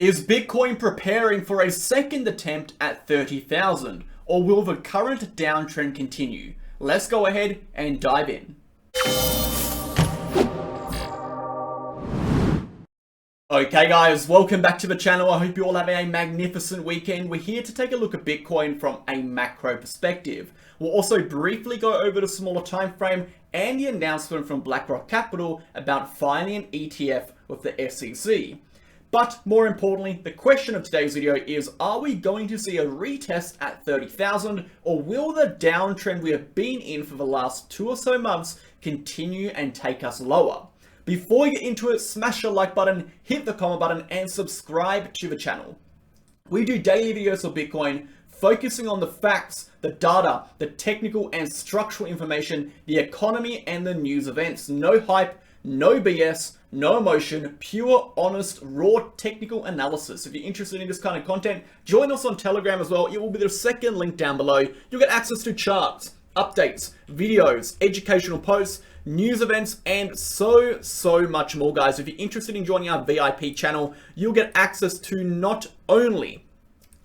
Is Bitcoin preparing for a second attempt at 30,000, or will the current downtrend continue? Let's go ahead and dive in. Okay guys, welcome back to the channel. I hope you all have a magnificent weekend. We're here to take a look at Bitcoin from a macro perspective. We'll also briefly go over the smaller time frame and the announcement from BlackRock Capital about filing an ETF with the SEC. But more importantly, the question of today's video is, are we going to see a retest at 30,000, or will the downtrend we have been in for the last 2 or so months continue and take us lower? Before we get into it, smash the like button, hit the comment button, and subscribe to the channel. We do daily videos of Bitcoin, focusing on the facts, the data, the technical and structural information, the economy, and the news events. No hype, no BS, no emotion, pure, honest, raw technical analysis. If you're interested in this kind of content, join us on Telegram as well. It will be the second link down below. You'll get access to charts, updates, videos, educational posts, news events, and so much more, guys. If you're interested in joining our VIP channel, you'll get access to not only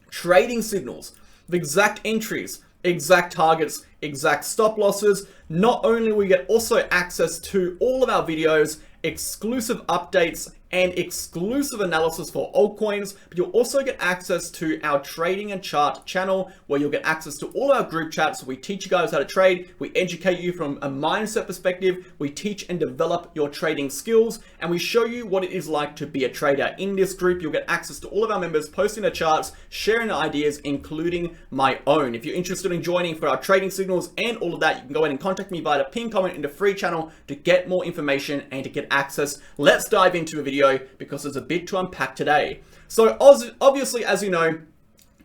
trading signals, the exact entries, exact targets, exact stop losses. Not only will you get also access to all of our videos, exclusive updates, and exclusive analysis for altcoins, but you'll also get access to our trading and chart channel, where you'll get access to all our group chats. We teach you guys how to trade, we educate you from a mindset perspective, we teach and develop your trading skills, and we show you what it is like to be a trader. In this group, you'll get access to all of our members posting their charts, sharing their ideas, including my own. If you're interested in joining for our trading signals and all of that, you can go ahead and contact me via the pinned comment in the free channel to get more information and to get access. Let's dive into a video because there's a bit to unpack today. So obviously, as you know,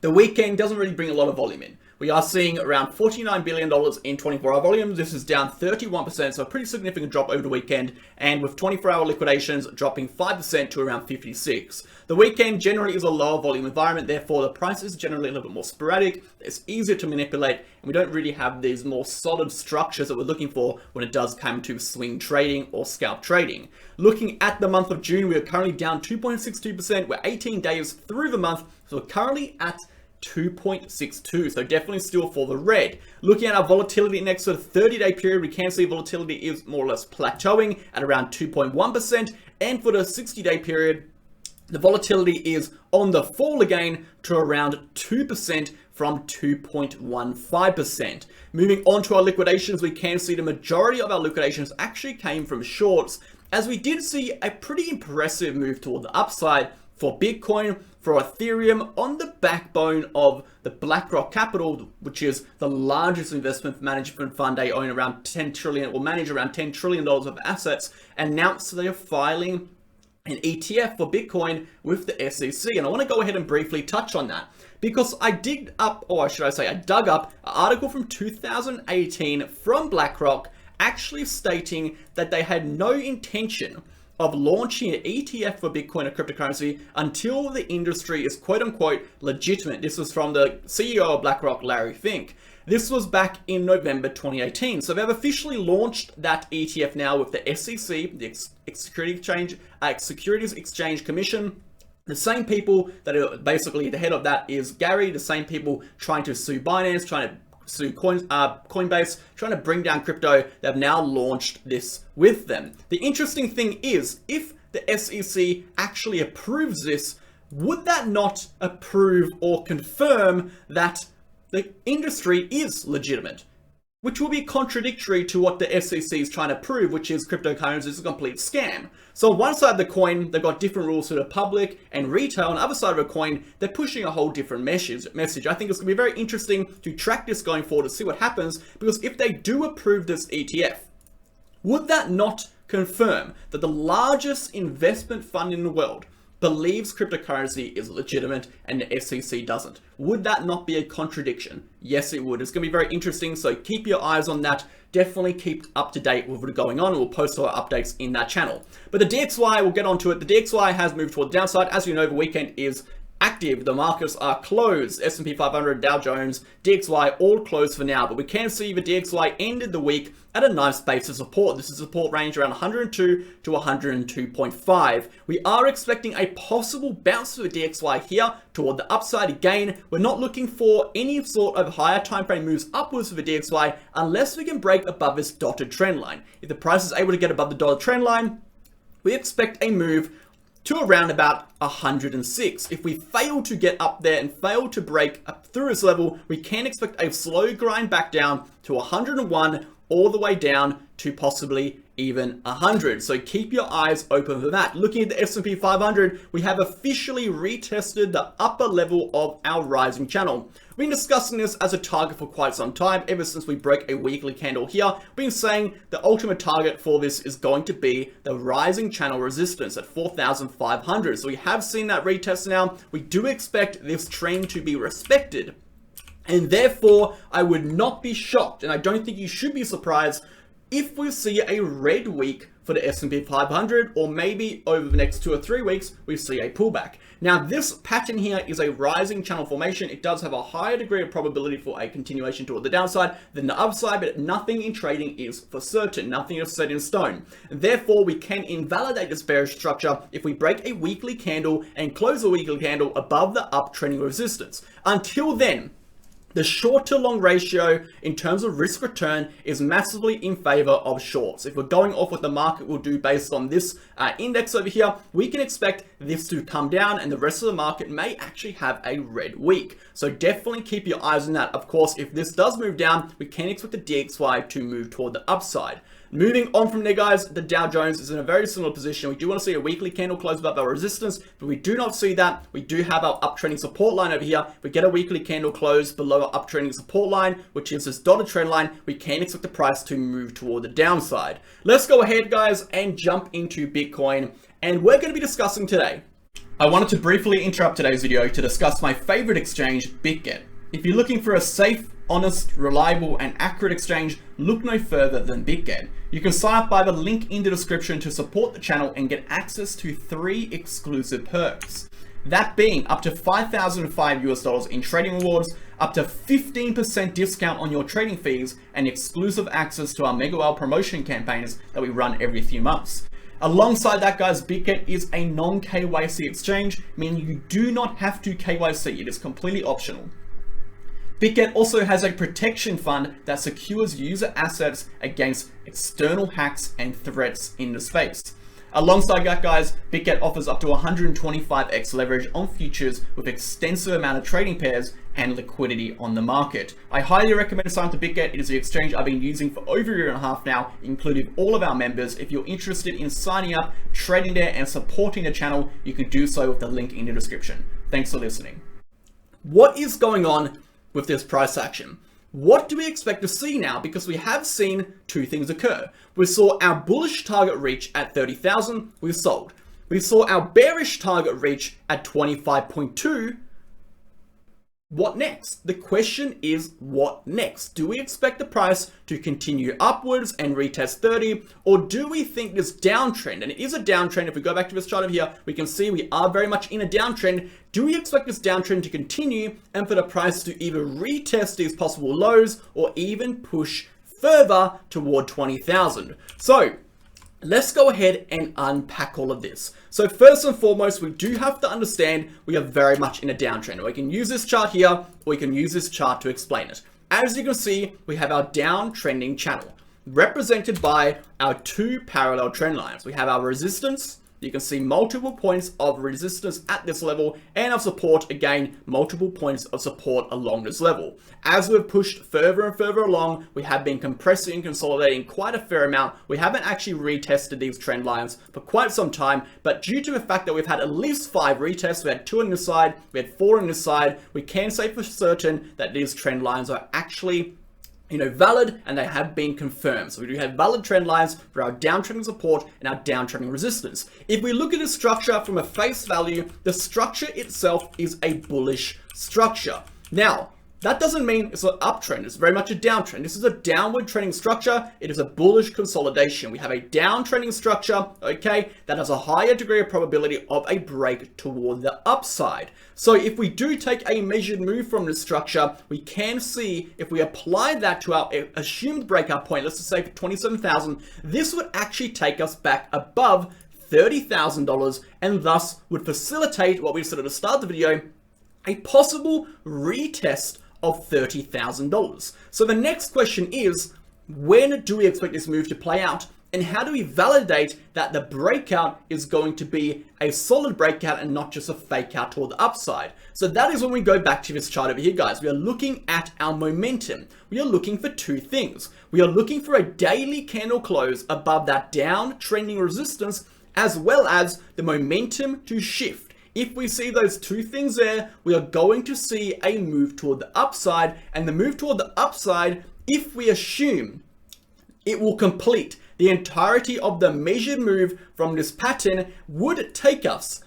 the weekend doesn't really bring a lot of volume in. We are seeing around $49 billion in 24-hour volumes. This is down 31%, so a pretty significant drop over the weekend, and with 24-hour liquidations dropping 5% to around 56. The weekend generally is a lower volume environment, therefore the price is generally a little bit more sporadic, it's easier to manipulate, and we don't really have these more solid structures that we're looking for when it does come to swing trading or scalp trading. Looking at the month of June, we are currently down 2.62%. We're 18 days through the month, so we're currently at 2.62, so definitely still for the red. Looking at our volatility index for the 30-day period, we can see volatility is more or less plateauing at around 2.1%, and for the 60-day period, the volatility is on the fall again to around 2% from 2.15%. Moving on to our liquidations, we can see the majority of our liquidations actually came from shorts, as we did see a pretty impressive move toward the upside for Bitcoin, for Ethereum, on the backbone of the BlackRock Capital, which is the largest investment management fund. They own around 10 trillion, or manage around $10 trillion of assets, announced they are filing an ETF for Bitcoin with the SEC. And I want to go ahead and briefly touch on that, because I dug up an article from 2018 from BlackRock actually stating that they had no intention of launching an ETF for Bitcoin or cryptocurrency until the industry is quote unquote legitimate. This was from the CEO of BlackRock, Larry Fink. This was back in November 2018. So they've officially launched that ETF now with the SEC, the Securities Exchange Commission. The same people that are basically the head of that is Gary, the same people trying to sue Binance, trying to sue Coinbase, trying to bring down crypto. They've now launched this with them. The interesting thing is, if the SEC actually approves this, would that not approve or confirm that the industry is legitimate? Which will be contradictory to what the SEC is trying to prove, which is cryptocurrency is a complete scam. So on one side of the coin, they've got different rules to the public and retail. On the other side of the coin, they're pushing a whole different message. I think it's going to be very interesting to track this going forward to see what happens, because if they do approve this ETF, would that not confirm that the largest investment fund in the world believes cryptocurrency is legitimate and the SEC doesn't? Would that not be a contradiction? Yes, it would. It's going to be very interesting, so keep your eyes on that. Definitely keep up to date with what's going on. We'll post our updates in that channel. But the DXY, we'll get onto it. The DXY has moved toward the downside. As you know, the weekend is active. The markets are closed. S&P 500, Dow Jones, DXY all closed for now, but we can see the DXY ended the week at a nice base of support. This is support range around 102 to 102.5. We are expecting a possible bounce for the DXY here toward the upside again. We're not looking for any sort of higher time frame moves upwards for the DXY unless we can break above this dotted trend line. If the price is able to get above the dotted trend line, we expect a move to around about 106. If we fail to get up there and fail to break up through this level, we can expect a slow grind back down to 101 all the way down to possibly even 100. So keep your eyes open for that. Looking at the S&P 500, we have officially retested the upper level of our rising channel. We've been discussing this as a target for quite some time, ever since we broke a weekly candle here. We've been saying the ultimate target for this is going to be the rising channel resistance at 4,500. So we have seen that retest now. We do expect this trend to be respected. And therefore, I would not be shocked, and I don't think you should be surprised, if we see a red week for the S&P 500, or maybe over the next 2 or 3 weeks, we see a pullback. Now, this pattern here is a rising channel formation. It does have a higher degree of probability for a continuation toward the downside than the upside, but nothing in trading is for certain. Nothing is set in stone. Therefore, we can invalidate this bearish structure if we break a weekly candle and close a weekly candle above the uptrending resistance. Until then, the short to long ratio in terms of risk return is massively in favor of shorts. If we're going off what the market will do based on this index over here, we can expect this to come down and the rest of the market may actually have a red week. So definitely keep your eyes on that. Of course, if this does move down, we can expect the DXY to move toward the upside. Moving on from there, guys, the Dow Jones is in a very similar position. We do want to see a weekly candle close above our resistance, but we do not see that. We do have our uptrending support line over here. We get a weekly candle close below our uptrending support line, which is this dotted trend line. We can expect the price to move toward the downside. Let's go ahead, guys, and jump into Bitcoin. And we're going to be discussing today. I wanted to briefly interrupt today's video to discuss my favorite exchange, Bitget. If you're looking for a safe, honest, reliable, and accurate exchange, look no further than Bitget. You can sign up by the link in the description to support the channel and get access to 3 exclusive perks. That being up to $5,005 in trading rewards, up to 15% discount on your trading fees, and exclusive access to our MegaWhale promotion campaigns that we run every few months. Alongside that, guys, Bitget is a non-KYC exchange, meaning you do not have to KYC. It is completely optional. Bitget also has a protection fund that secures user assets against external hacks and threats in the space. Alongside that, guys, Bitget offers up to 125x leverage on futures with extensive amount of trading pairs and liquidity on the market. I highly recommend signing up to Bitget. It is the exchange I've been using for over a year and a half now, including all of our members. If you're interested in signing up, trading there, and supporting the channel, you can do so with the link in the description. Thanks for listening. What is going on with this price action? What do we expect to see now? Because we have seen 2 things occur. We saw our bullish target reach at 30,000, we sold. We saw our bearish target reach at 25.2. What next? The question is, what next? Do we expect the price to continue upwards and retest 30? Or do we think this downtrend, and it is a downtrend, if we go back to this chart over here, we can see we are very much in a downtrend. Do we expect this downtrend to continue and for the price to either retest these possible lows or even push further toward 20,000? So let's go ahead and unpack all of this. So first and foremost, we do have to understand we are very much in a downtrend. We can use this chart here, or we can use this chart to explain it. As you can see, we have our downtrending channel represented by our 2 parallel trend lines. We have our resistance. You can see multiple points of resistance at this level, and of support, again, multiple points of support along this level. As we've pushed further and further along, we have been compressing and consolidating quite a fair amount. We haven't actually retested these trend lines for quite some time, but due to the fact that we've had at least 5 retests, we had 2 on this side, we had 4 on this side, we can say for certain that these trend lines are actually valid, and they have been confirmed. So we do have valid trend lines for our downtrending support and our downtrending resistance. If we look at the structure from a face value, the structure itself is a bullish structure. Now, that doesn't mean it's an uptrend. It's very much a downtrend. This is a downward trending structure. It is a bullish consolidation. We have a downtrending structure, okay, that has a higher degree of probability of a break toward the upside. So if we do take a measured move from this structure, we can see if we apply that to our assumed breakout point, let's just say for 27,000, this would actually take us back above $30,000 and thus would facilitate what we said at the start of the video, a possible retest of $30,000. So the next question is, when do we expect this move to play out? And how do we validate that the breakout is going to be a solid breakout and not just a fake out toward the upside? So that is when we go back to this chart over here, guys. We are looking at our momentum. We are looking for two things. We are looking for a daily candle close above that down trending resistance, as well as the momentum to shift. If we see those two things there, we are going to see a move toward the upside, and the move toward the upside, if we assume it will complete the entirety of the measured move from this pattern, would take us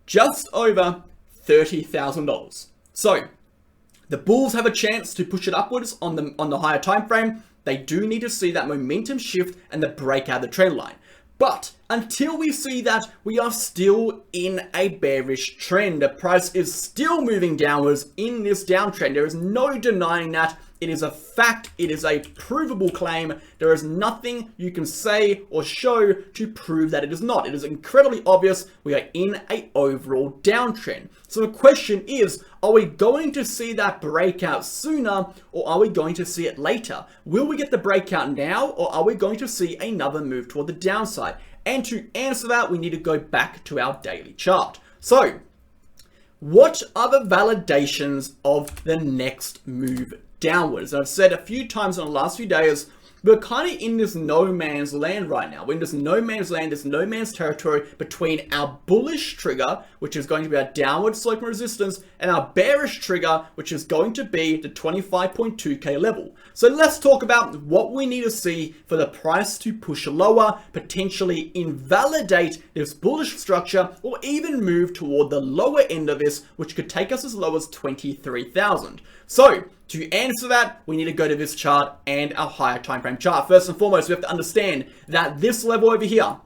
just over $30,000. So the bulls have a chance to push it upwards on the higher time frame. They do need to see that momentum shift and the breakout of the trend line. But until we see that, we are still in a bearish trend. The price is still moving downwards in this downtrend. There is no denying that. It is a fact. It is a provable claim. There is nothing you can say or show to prove that it is not. It is incredibly obvious. We are in an overall downtrend. So the question is, are we going to see that breakout sooner, or are we going to see it later? Will we get the breakout now, or are we going to see another move toward the downside? And to answer that, we need to go back to our daily chart. So what are the validations of the next move downwards? I've said a few times in the last few days, we're kind of in this no man's land right now. We're in this no man's land, this no man's territory between our bullish trigger, which is going to be our downward sloping resistance, and our bearish trigger, which is going to be the 25.2K level. So let's talk about what we need to see for the price to push lower, potentially invalidate this bullish structure, or even move toward the lower end of this, which could take us as low as 23,000. So to answer that, we need to go to this chart and our higher time frame chart. First and foremost, we have to understand that this level over here,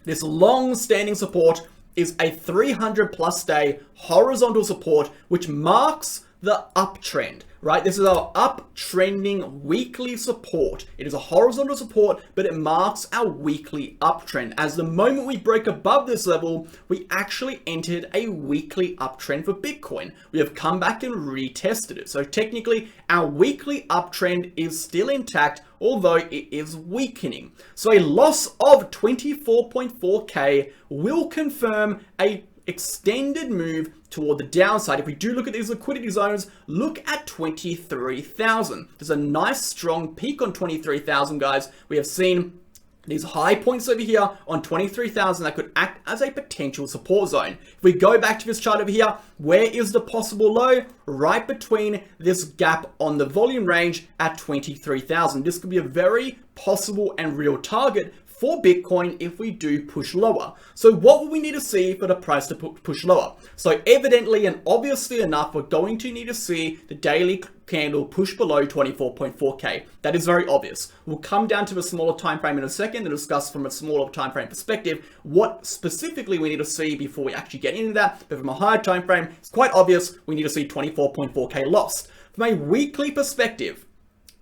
this long-standing support, is a 300 plus day horizontal support, which marks the uptrend, right? This is our uptrending weekly support. It is a horizontal support, but it marks our weekly uptrend. As the moment we break above this level, we actually entered a weekly uptrend for Bitcoin. We have come back and retested it. So technically, our weekly uptrend is still intact, although it is weakening. So a loss of 24.4K will confirm a extended move toward the downside. If we do look at these liquidity zones, look at 23,000. There's a nice strong peak on 23,000, guys. We have seen these high points over here on 23,000 that could act as a potential support zone. If we go back to this chart over here, where is the possible low? Right between this gap on the volume range at 23,000. This could be a very possible and real target for Bitcoin if we do push lower. So what will we need to see for the price to push lower? So evidently and obviously enough, we're going to need to see the daily candle push below 24.4K. That is very obvious. We'll come down to a smaller time frame in a second and discuss from a smaller time frame perspective what specifically we need to see before we actually get into that. But from a higher time frame, it's quite obvious we need to see 24.4K lost. From a weekly perspective,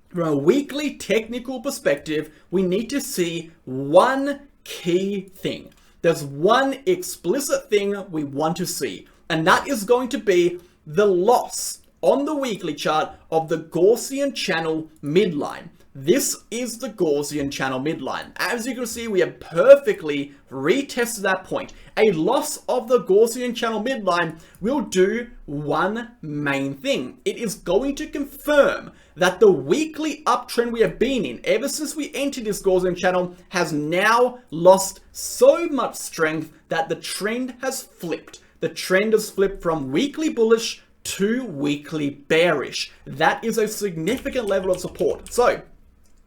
from a weekly technical perspective, we need to see one key thing. There's one explicit thing we want to see, and that is going to be the loss on the weekly chart of the Gaussian channel midline. This is the Gaussian channel midline. As you can see, we have perfectly retested that point. A loss of the Gaussian channel midline will do one main thing. It is going to confirm that the weekly uptrend we have been in ever since we entered this Gaussian channel has now lost so much strength that the trend has flipped. The trend has flipped from weekly bullish to weekly bearish. That is a significant level of support. So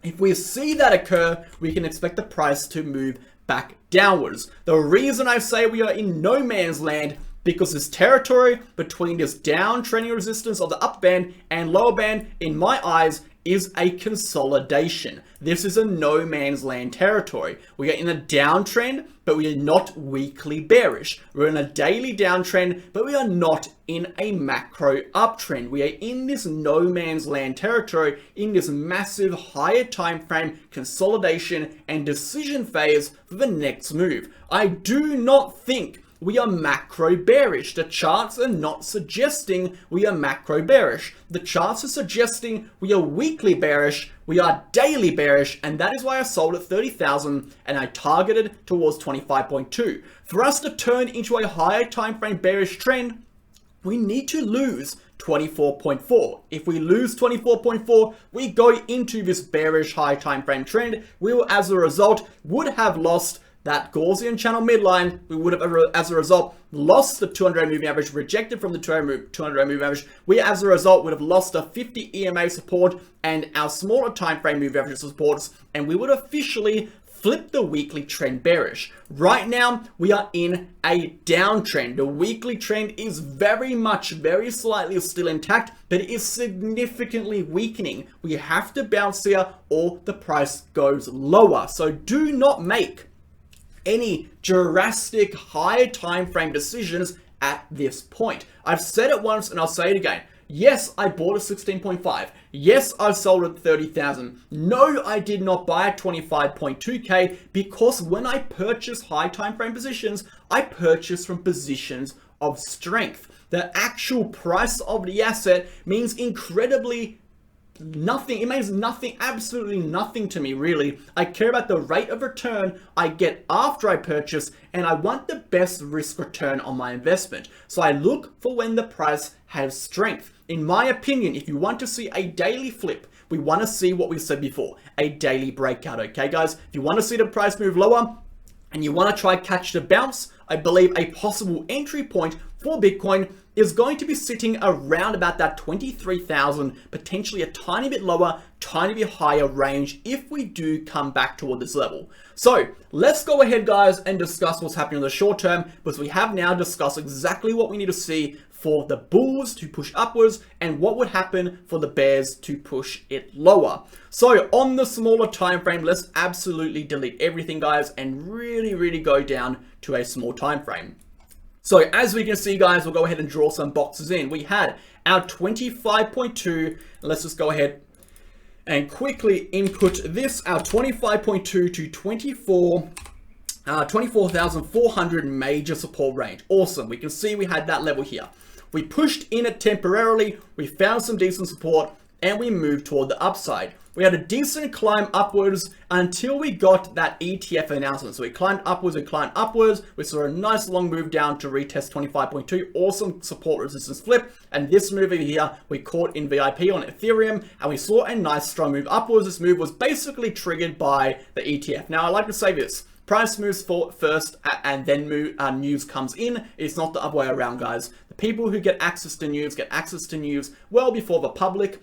if we see that occur, we can expect the price to move back downwards. The reason I say we are in no man's land, because this territory between this downtrending resistance of the upper band and lower band, in my eyes, is a consolidation. This is a no man's land territory. We are in a downtrend, but we are not weekly bearish. We're in a daily downtrend, but we are not in a macro uptrend. We are in this no man's land territory, in this massive higher time frame consolidation and decision phase for the next move. I do not think we are macro bearish. The charts are not suggesting we are macro bearish. The charts are suggesting we are weekly bearish, we are daily bearish, and that is why I sold at 30,000 and I targeted towards 25.2. For us to turn into a higher time frame bearish trend, we need to lose 24.4. If we lose 24.4, we go into this bearish high time frame trend. We will, as a result, would have lost that Gaussian channel midline. We would have, as a result, lost the 200 moving average, rejected from the 200 moving average. We, as a result, would have lost a 50 EMA support and our smaller time frame moving average supports, and we would officially flip the weekly trend bearish. Right now, we are in a downtrend. The weekly trend is very slightly still intact, but it is significantly weakening. We have to bounce here or the price goes lower. So do not make any drastic higher time frame decisions at this point. I've said it once and I'll say it again. Yes, I bought at 16.5. Yes, I sold at 30,000. No, I did not buy at 25.2k because when I purchase high time frame positions, I purchase from positions of strength. The actual price of the asset means incredibly nothing. It means nothing, absolutely nothing to me, really. I care about the rate of return I get after I purchase, and I want the best risk return on my investment. So I look for when the price has strength. In my opinion, if you want to see a daily flip, we want to see what we said before, a daily breakout, okay guys? If you want to see the price move lower and you want to try catch the bounce, I believe a possible entry point for Bitcoin is going to be sitting around about that 23,000, potentially a tiny bit lower, tiny bit higher range if we do come back toward this level. So let's go ahead, guys, and discuss what's happening in the short term, because we have now discussed exactly what we need to see for the bulls to push upwards and what would happen for the bears to push it lower. So on the smaller time frame, let's absolutely delete everything, guys, and really go down to a small time frame. So as we can see, guys, we'll go ahead and draw some boxes in. We had our 25.2. Let's just go ahead and quickly input this, our 25.2 to 24,400 major support range. Awesome. We can see we had that level here. We pushed in it temporarily. We found some decent support and we moved toward the upside. We had a decent climb upwards until we got that ETF announcement. So we climbed upwards and climbed upwards. We saw a nice long move down to retest 25.2. Awesome support resistance flip. And this move over here, we caught in VIP on Ethereum and we saw a nice strong move upwards. This move was basically triggered by the ETF. Now I like to say this. Price moves first and then news comes in. It's not the other way around, guys. The people who get access to news well before the public.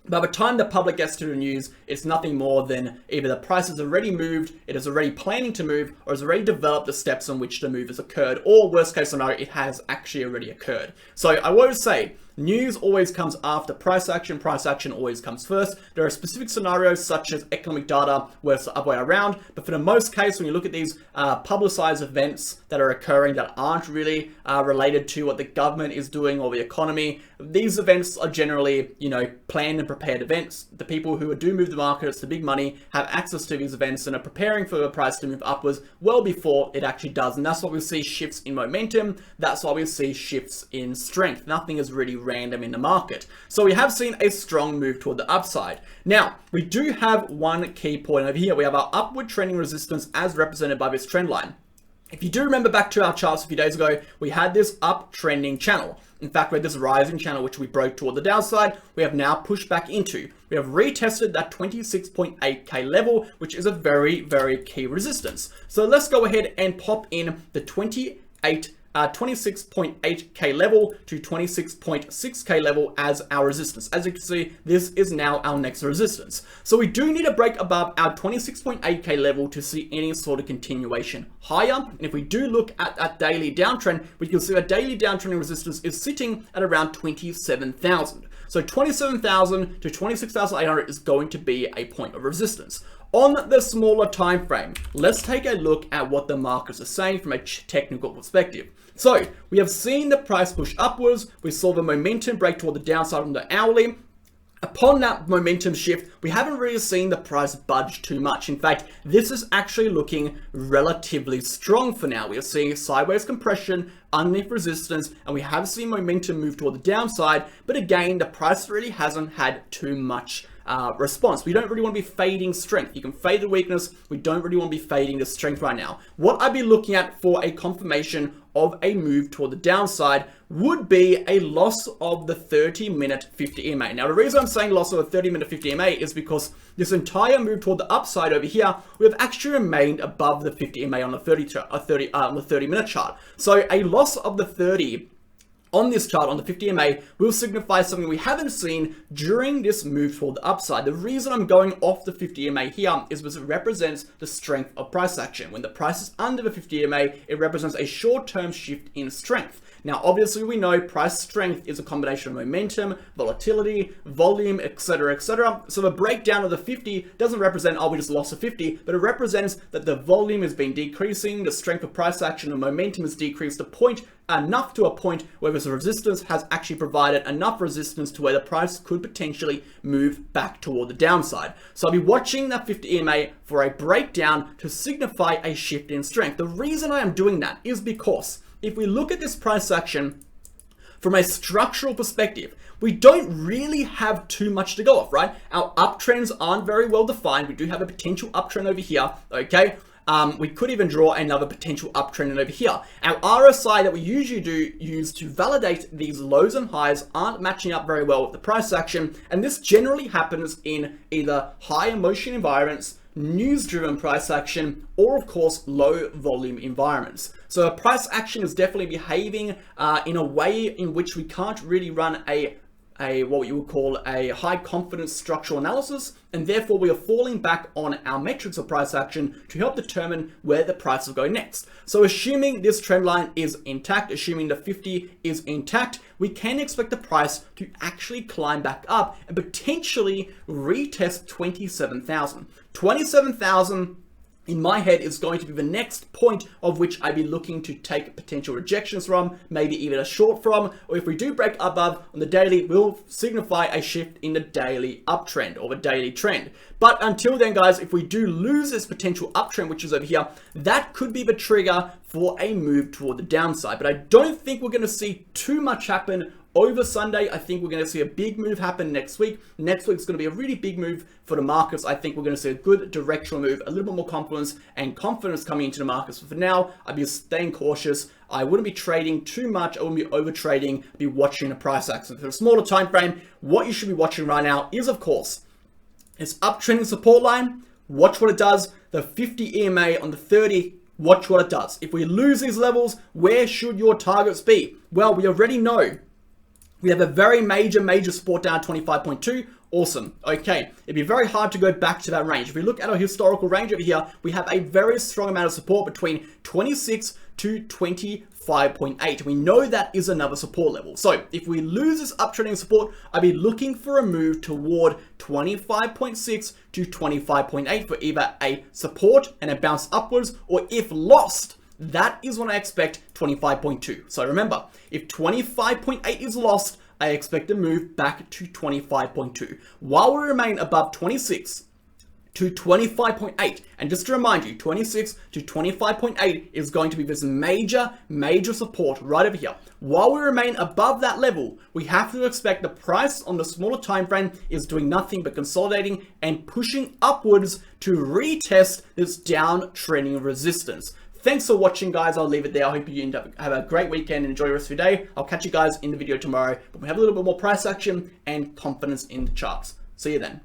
By the time the public gets to the news, it's nothing more than either the price has already moved, it is already planning to move, or has already developed the steps on which the move has occurred, or worst case scenario, it has actually already occurred. So I always say, news always comes after price action always comes first. There are specific scenarios such as economic data where it's the other way around, but for the most case, when you look at these publicized events that are occurring that aren't really related to what the government is doing or the economy, these events are generally, planned and prepared events. The people who do move the markets, the big money, have access to these events and are preparing for the price to move upwards well before it actually does. And that's why we see shifts in momentum. That's why we see shifts in strength. Nothing is really random in the market. So we have seen a strong move toward the upside. Now, we do have one key point over here. We have our upward trending resistance as represented by this trend line. If you do remember back to our charts a few days ago, we had this uptrending channel. In fact, we had this rising channel, which we broke toward the downside. We have now pushed back into. We have retested that 26.8k level, which is a very key resistance. So let's go ahead and pop in the 28 26.8k level to 26.6k level as our resistance. As you can see, this is now our next resistance. So we do need to break above our 26.8k level to see any sort of continuation higher. And if we do look at that daily downtrend, we can see a daily downtrending resistance is sitting at around 27,000. So 27,000 to 26,800 is going to be a point of resistance. On the smaller time frame, let's take a look at what the markets are saying from a technical perspective. So we have seen the price push upwards. We saw the momentum break toward the downside on the hourly. Upon that momentum shift, we haven't really seen the price budge too much. In fact, this is actually looking relatively strong for now. We are seeing sideways compression underneath resistance, and we have seen momentum move toward the downside. But again, the price really hasn't had too much response. We don't really want to be fading strength. You can fade the weakness. We don't really want to be fading the strength right now. What I'd be looking at for a confirmation of a move toward the downside would be a loss of the 30-minute 50 EMA. Now, the reason I'm saying loss of a 30-minute 50 EMA is because this entire move toward the upside over here, we have actually remained above the 50 EMA on the 30-minute chart. So a loss of the 30 on this chart, on the 50 EMA, will signify something we haven't seen during this move toward the upside. The reason I'm going off the 50 EMA here is because it represents the strength of price action. When the price is under the 50 EMA, it represents a short-term shift in strength. Now, obviously, we know price strength is a combination of momentum, volatility, volume, etc., etc. So the breakdown of the 50 doesn't represent, oh, we just lost a 50, but it represents that the volume has been decreasing, the strength of price action and momentum has decreased to a point where this resistance has actually provided enough resistance to where the price could potentially move back toward the downside. So I'll be watching that 50 EMA for a breakdown to signify a shift in strength. The reason I am doing that is because if we look at this price action from a structural perspective, we don't really have too much to go off, right? Our uptrends aren't very well defined. We do have a potential uptrend over here, okay? We could even draw another potential uptrend over here. Our RSI that we usually do use to validate these lows and highs aren't matching up very well with the price action, and this generally happens in either high emotion environments, news-driven price action, or of course low volume environments. So a price action is definitely behaving in a way in which we can't really run a what you would call a high confidence structural analysis, and therefore we are falling back on our metrics of price action to help determine where the price will go next. So assuming this trend line is intact, assuming the 50 is intact, we can expect the price to actually climb back up and potentially retest 27,000. 27,000 in my head is going to be the next point of which I'd be looking to take potential rejections from, maybe even a short from, or if we do break above on the daily, will signify a shift in the daily uptrend or the daily trend. But until then, guys, if we do lose this potential uptrend, which is over here, that could be the trigger for a move toward the downside. But I don't think we're going to see too much happen over Sunday. I think we're going to see a big move happen next week. Next week's going to be a really big move for the markets. I think we're going to see a good directional move, a little bit more confidence coming into the markets. But for now, I'd be staying cautious. I wouldn't be trading too much. I wouldn't be over trading. I'd be watching the price action. For a smaller time frame, what you should be watching right now is, of course, this uptrending support line. Watch what it does. The 50 EMA on the 30. Watch what it does. If we lose these levels, where should your targets be? Well, we already know we have a very major support down at 25.2. Awesome. Okay, it'd be very hard to go back to that range. If we look at our historical range over here, we have a very strong amount of support between 26 to 25.8. We know that is another support level. So if we lose this uptrending support, I'd be looking for a move toward 25.6 to 25.8 for either a support and a bounce upwards, or if lost, that is when I expect 25.2. So remember, if 25.8 is lost, I expect a move back to 25.2. While we remain above 26 to 25.8, and just to remind you, 26 to 25.8 is going to be this major support right over here. While we remain above that level, we have to expect the price on the smaller time frame is doing nothing but consolidating and pushing upwards to retest this downtrending resistance. Thanks for watching, guys. I'll leave it there. I hope you have a great weekend and enjoy the rest of your day. I'll catch you guys in the video tomorrow, but we have a little bit more price action and confidence in the charts. See you then.